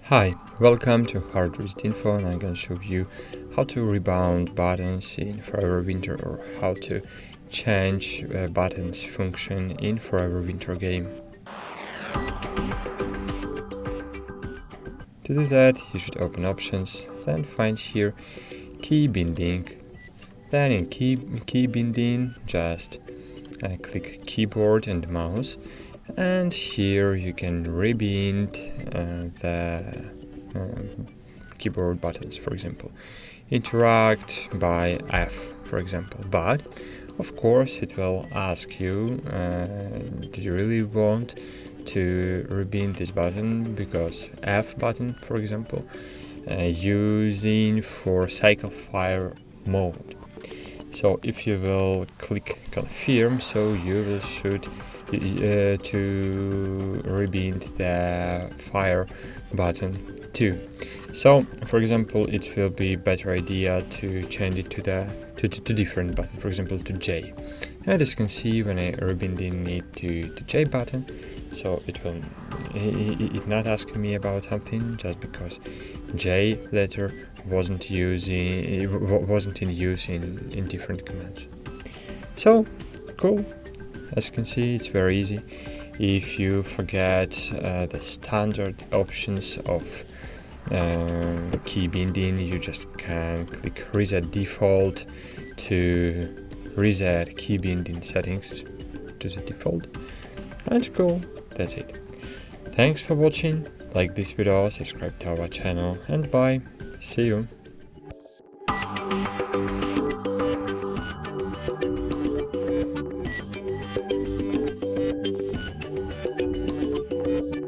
Hi, welcome to HardReset.Info, and I'm going to show you how to rebound buttons in Forever Winter, or how to change buttons function in Forever Winter game. To do that, you should open Options, then find here Key Binding. Then in key binding, just click Keyboard and Mouse, and here you can rebind the keyboard buttons, for example, interact by F, for example. But of course it will ask you, do you really want to rebind this button, because F button, for example, using for cycle fire mode. So if you will click confirm, so you will should to rebind the fire button too. So for example, it will be better idea to change it to different button, for example to J. And as you can see, when I rebinding it to J button, so it not asking me about something, just because J letter wasn't in use in different commands. So cool. As you can see, it's very easy. If you forget the standard options of key binding, you just can click Reset Default to reset key binding settings to the default. And cool, that's it. Thanks for watching. Like this video, subscribe to our channel, and bye. See you.